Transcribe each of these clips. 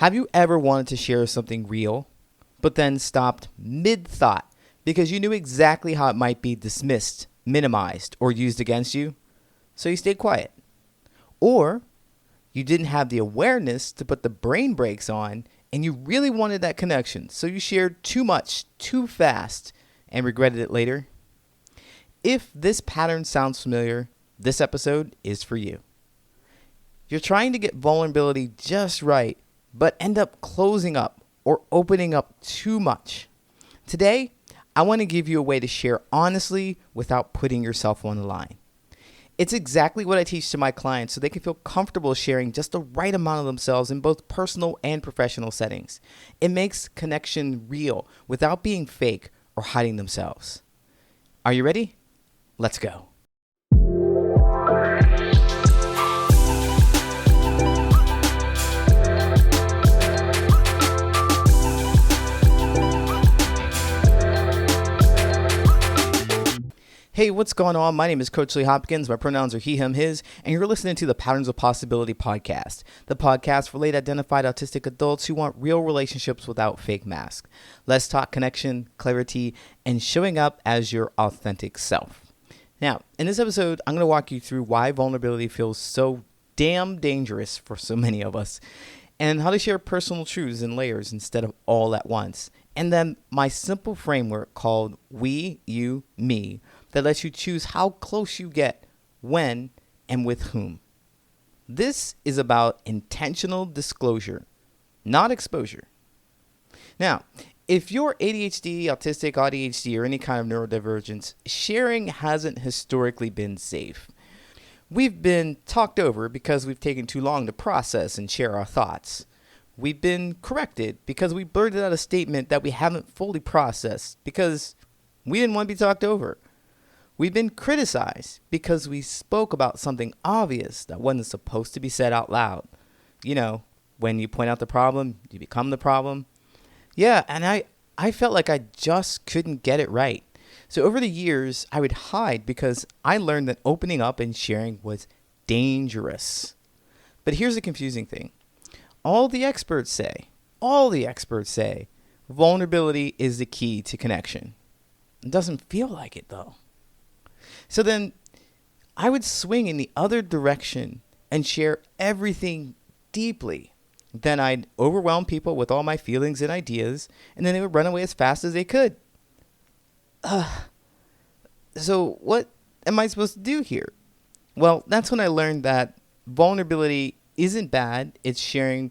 Have you ever wanted to share something real, but then stopped mid-thought because you knew exactly how it might be dismissed, minimized, or used against you? So you stayed quiet. Or you didn't have the awareness to put the brain brakes on and you really wanted that connection, so you shared too much, too fast, and regretted it later? If this pattern sounds familiar, this episode is for you. You're trying to get vulnerability just right, but end up closing up or opening up too much. Today, I want to give you a way to share honestly without putting yourself on the line. It's exactly what I teach to my clients so they can feel comfortable sharing just the right amount of themselves in both personal and professional settings. It makes connection real without being fake or hiding themselves. Are you ready? Let's go. Hey, what's going on? My name is Coach Lee Hopkins. My pronouns are he, him, his, and you're listening to the Patterns of Possibility podcast, the podcast for late identified autistic adults who want real relationships without fake masks. Let's talk connection, clarity, and showing up as your authentic self. Now, in this episode, I'm going to walk you through why vulnerability feels so damn dangerous for so many of us, and how to share personal truths in layers instead of all at once. And then my simple framework called We, You, Me, that lets you choose how close you get, when, and with whom. This is about intentional disclosure, not exposure. Now, if you're ADHD, autistic, ADHD, or any kind of neurodivergence, sharing hasn't historically been safe. We've been talked over because we've taken too long to process and share our thoughts. We've been corrected because we blurted out a statement that we haven't fully processed because we didn't want to be talked over. We've been criticized because we spoke about something obvious that wasn't supposed to be said out loud. You know, when you point out the problem, you become the problem. Yeah, and I felt like I just couldn't get it right. So over the years, I would hide because I learned that opening up and sharing was dangerous. But here's the confusing thing. All the experts say, vulnerability is the key to connection. It doesn't feel like it though. So then I would swing in the other direction and share everything deeply. Then I'd overwhelm people with all my feelings and ideas, and then they would run away as fast as they could. So what am I supposed to do here? Well, that's when I learned that vulnerability isn't bad. It's sharing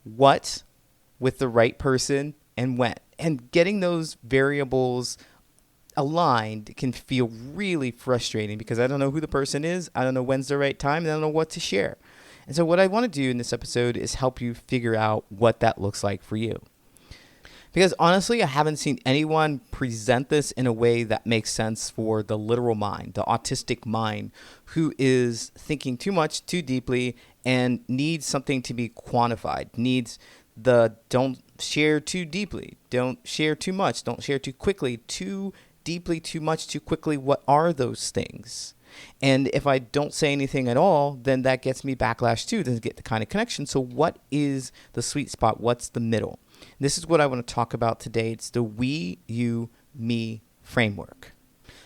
what with the right person and when. And getting those variables aligned can feel really frustrating because I don't know who the person is. I don't know when's the right time. And I don't know what to share. And so what I want to do in this episode is help you figure out what that looks like for you. Because honestly, I haven't seen anyone present this in a way that makes sense for the literal mind, the autistic mind, who is thinking too much, too deeply, and needs something to be quantified, needs the don't share too deeply, don't share too much, don't share too quickly, too deeply, too much, too quickly. What are those things? And if I don't say anything at all, then that gets me backlash too, doesn't get the kind of connection. So what is the sweet spot? What's the middle? This is what I want to talk about today. It's the We, You, Me framework.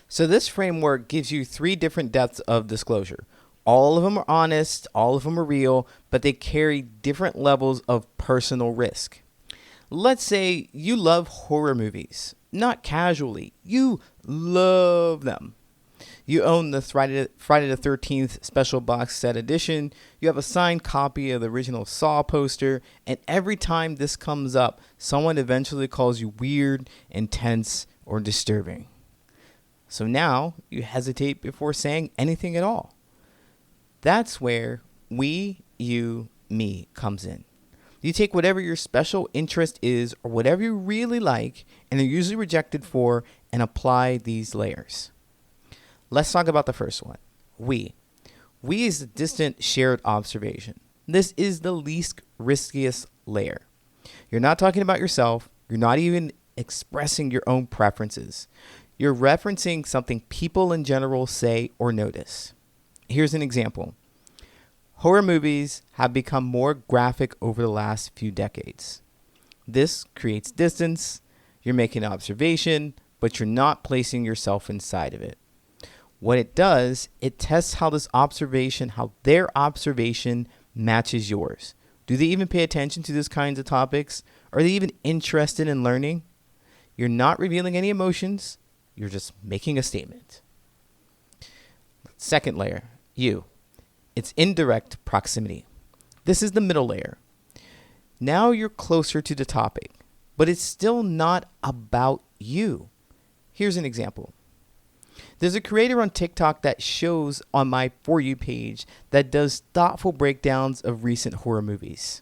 So this framework gives you 3 different depths of disclosure. All of them are honest, all of them are real, but they carry different levels of personal risk. Let's say you love horror movies, not casually. You love them. You own the Friday the 13th special box set edition. You have a signed copy of the original Saw poster. And every time this comes up, someone eventually calls you weird, intense, or disturbing. So now you hesitate before saying anything at all. That's where We, You, Me comes in. You take whatever your special interest is or whatever you really like, and they're usually rejected for, and apply these layers. Let's talk about the first one. We. We is the distant shared observation. This is the least riskiest layer. You're not talking about yourself. You're not even expressing your own preferences. You're referencing something people in general say or notice. Here's an example. Horror movies have become more graphic over the last few decades. This creates distance. You're making an observation, but you're not placing yourself inside of it. What it does, it tests how their observation matches yours. Do they even pay attention to these kinds of topics? Are they even interested in learning? You're not revealing any emotions. You're just making a statement. Second layer, you. It's indirect proximity. This is the middle layer. Now you're closer to the topic, but it's still not about you. Here's an example. There's a creator on TikTok that shows on my For You page that does thoughtful breakdowns of recent horror movies.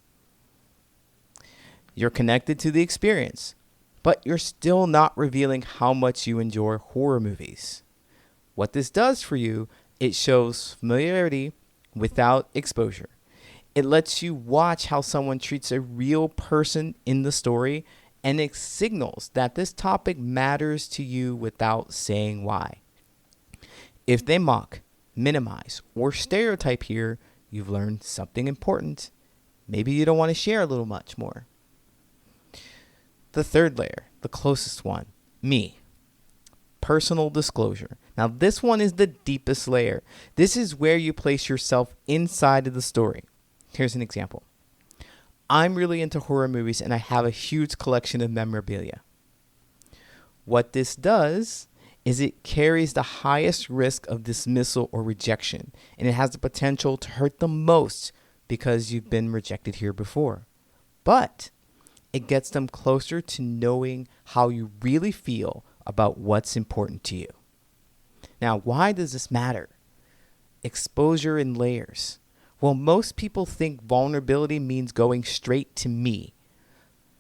You're connected to the experience, but you're still not revealing how much you enjoy horror movies. What this does for you, it shows familiarity without exposure. It lets you watch how someone treats a real person in the story, and it signals that this topic matters to you without saying why. If they mock, minimize, or stereotype here, you've learned something important. Maybe you don't want to share a little much more. The third layer, the closest one, me. Personal disclosure. Now this one is the deepest layer. This is where you place yourself inside of the story. Here's an example. I'm really into horror movies and I have a huge collection of memorabilia. What this does is it carries the highest risk of dismissal or rejection, and it has the potential to hurt the most because you've been rejected here before. But it gets them closer to knowing how you really feel about what's important to you. Now, why does this matter? Exposure in layers. Well, most people think vulnerability means going straight to me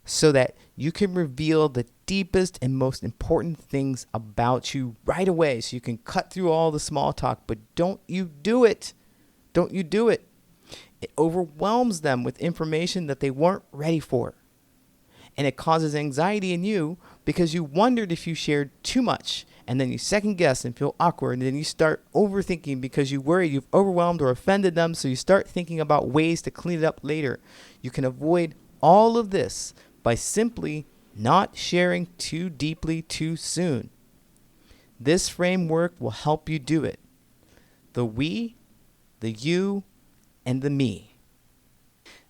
so that you can reveal the deepest and most important things about you right away so you can cut through all the small talk. But don't you do it. Don't you do it. It overwhelms them with information that they weren't ready for. And it causes anxiety in you because you wondered if you shared too much, and then you second guess and feel awkward, and then you start overthinking because you worry you've overwhelmed or offended them, so you start thinking about ways to clean it up later. You can avoid all of this by simply not sharing too deeply too soon. This framework will help you do it. The we, the you, and the me.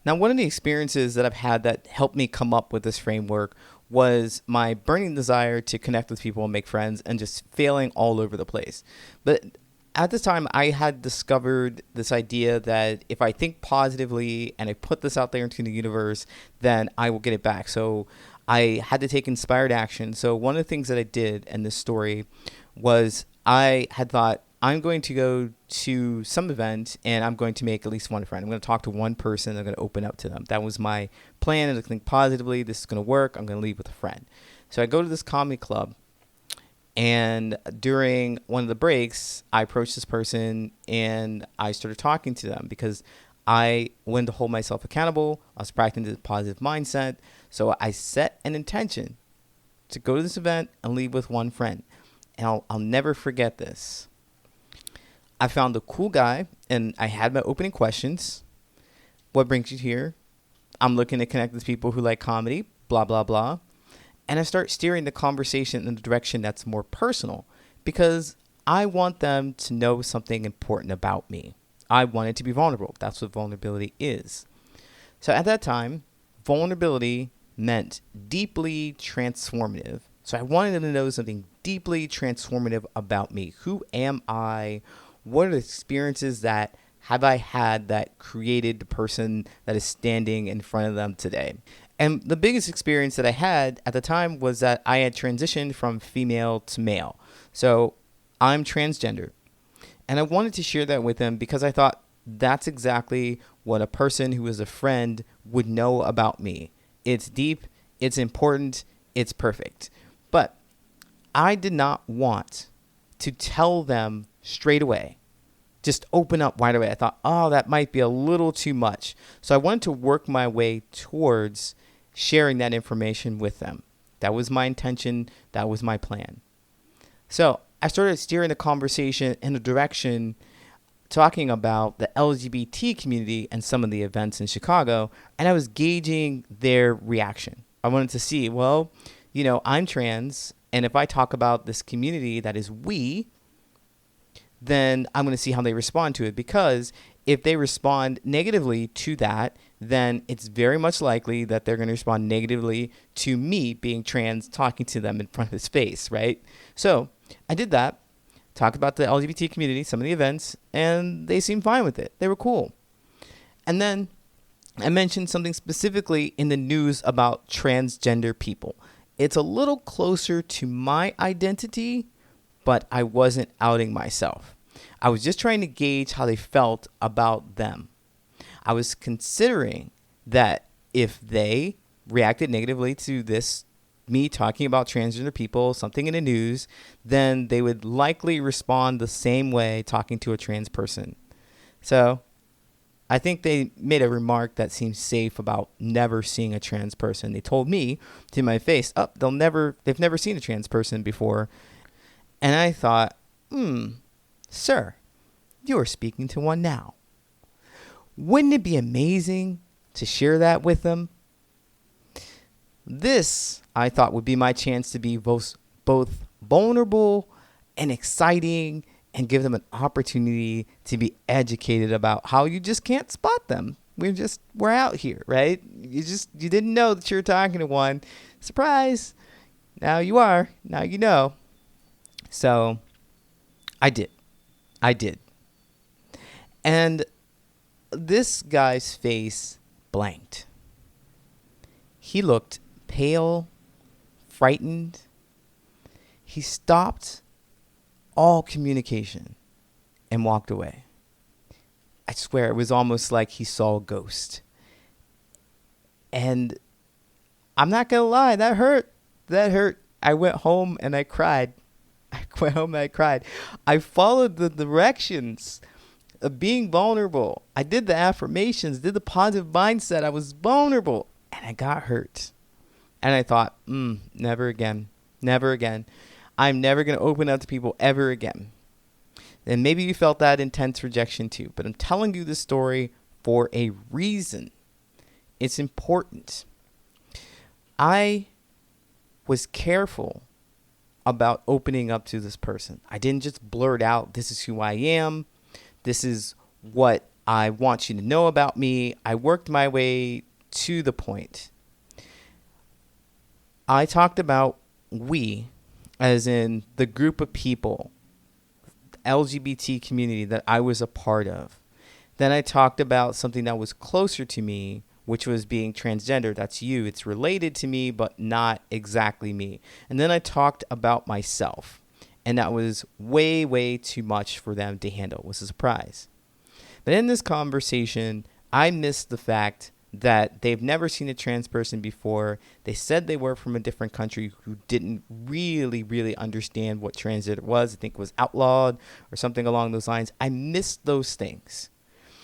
Now, one of the experiences that I've had that helped me come up with this framework was my burning desire to connect with people and make friends and just failing all over the place. But at this time, I had discovered this idea that if I think positively and I put this out there into the universe, then I will get it back. So I had to take inspired action. So one of the things that I did in this story was I had thought, I'm going to go to some event and I'm going to make at least one friend. I'm going to talk to one person. I'm going to open up to them. That was my plan. And I think positively, this is going to work. I'm going to leave with a friend. So I go to this comedy club, and during one of the breaks, I approached this person and I started talking to them because I wanted to hold myself accountable. I was practicing this positive mindset. So I set an intention to go to this event and leave with one friend. And I'll never forget this. I found a cool guy, and I had my opening questions. What brings you here? I'm looking to connect with people who like comedy, blah, blah, blah. And I start steering the conversation in the direction that's more personal because I want them to know something important about me. I wanted to be vulnerable. That's what vulnerability is. So at that time, vulnerability meant deeply transformative. So I wanted them to know something deeply transformative about me. Who am I? What are the experiences that have I had that created the person that is standing in front of them today? And the biggest experience that I had at the time was that I had transitioned from female to male. So I'm transgender. And I wanted to share that with them because I thought that's exactly what a person who is a friend would know about me. It's deep, it's important, it's perfect. But I did not want to tell them straight away, just open up right away. I thought, that might be a little too much. So I wanted to work my way towards sharing that information with them. That was my intention. That was my plan. So I started steering the conversation in a direction talking about the LGBT community and some of the events in Chicago, and I was gauging their reaction. I wanted to see, well, I'm trans, and if I talk about this community that is we, then I'm going to see how they respond to it, because if they respond negatively to that, then it's very much likely that they're going to respond negatively to me being trans, talking to them in front of his face, right? So I did that, talked about the LGBT community, some of the events, and they seemed fine with it. They were cool. And then I mentioned something specifically in the news about transgender people. It's a little closer to my identity, but I wasn't outing myself. I was just trying to gauge how they felt about them. I was considering that if they reacted negatively to this, me talking about transgender people, something in the news, then they would likely respond the same way talking to a trans person. So I think they made a remark that seems safe about never seeing a trans person. They told me to my face, they've never seen a trans person before. And I thought, sir, you are speaking to one now. Wouldn't it be amazing to share that with them? This, I thought, would be my chance to be both vulnerable and exciting, and give them an opportunity to be educated about how you just can't spot them. We're out here, right? You didn't know that you were talking to one. Surprise. Now you are. Now you know. So I did. And this guy's face blanked. He looked pale, frightened. He stopped all communication and walked away. I swear it was almost like he saw a ghost. And I'm not going to lie, that hurt. I went home and I cried. I followed the directions of being vulnerable. I did the affirmations, did the positive mindset. I was vulnerable and I got hurt. And I thought, never again. I'm never going to open up to people ever again. And maybe you felt that intense rejection too, but I'm telling you this story for a reason. It's important. I was careful about opening up to this person. I didn't just blurt out, this is who I am. This is what I want you to know about me. I worked my way to the point. I talked about we, as in the group of people, the LGBT community that I was a part of. Then I talked about something that was closer to me, which was being transgender. That's you. It's related to me, but not exactly me. And then I talked about myself. And that was way, way too much for them to handle. It was a surprise. But in this conversation, I missed the fact that they've never seen a trans person before. They said they were from a different country who didn't really understand what transgender was. I think it was outlawed or something along those lines. I missed those things.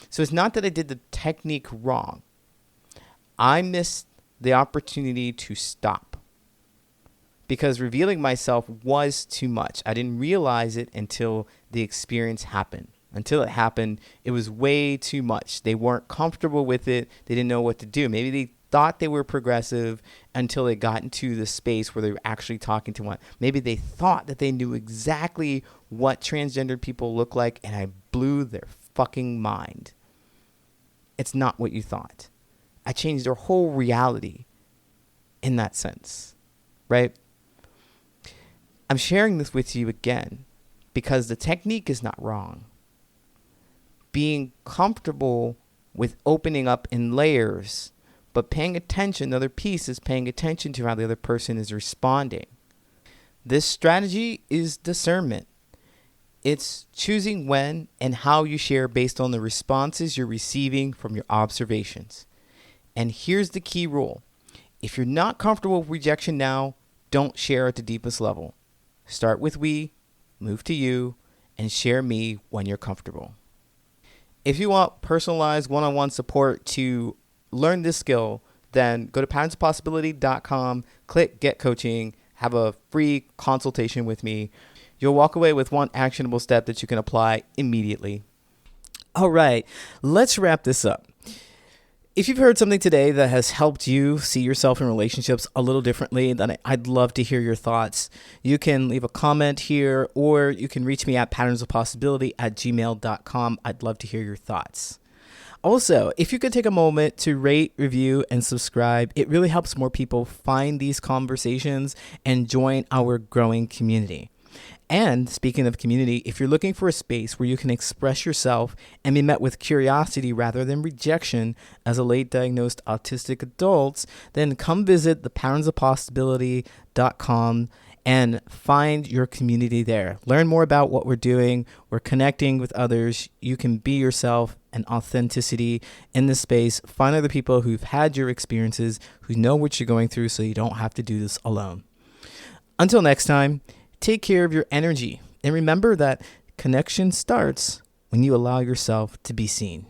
So it's not that I did the technique wrong. I missed the opportunity to stop, because revealing myself was too much. I didn't realize it until the experience happened. Until it happened, it was way too much. They weren't comfortable with it. They didn't know what to do. Maybe they thought they were progressive until they got into the space where they were actually talking to one. Maybe they thought that they knew exactly what transgender people look like, and I blew their fucking mind. It's not what you thought. I changed their whole reality in that sense, right? I'm sharing this with you again because the technique is not wrong. Being comfortable with opening up in layers, but paying attention, the other piece is paying attention to how the other person is responding. This strategy is discernment. It's choosing when and how you share based on the responses you're receiving from your observations. And here's the key rule. If you're not comfortable with rejection now, don't share at the deepest level. Start with we, move to you, and share me when you're comfortable. If you want personalized one-on-one support to learn this skill, then go to patternsof.possibility.com, click Get Coaching, have a free consultation with me. You'll walk away with one actionable step that you can apply immediately. All right, let's wrap this up. If you've heard something today that has helped you see yourself in relationships a little differently, then I'd love to hear your thoughts. You can leave a comment here, or you can reach me at patternsofpossibility@gmail.com. I'd love to hear your thoughts. Also, if you could take a moment to rate, review, and subscribe, it really helps more people find these conversations and join our growing community. And speaking of community, if you're looking for a space where you can express yourself and be met with curiosity rather than rejection as a late diagnosed autistic adult, then come visit thepatternsofpossibility.com and find your community there. Learn more about what we're doing. We're connecting with others. You can be yourself and authenticity in this space. Find other people who've had your experiences, who know what you're going through, so you don't have to do this alone. Until next time, take care of your energy and remember that connection starts when you allow yourself to be seen.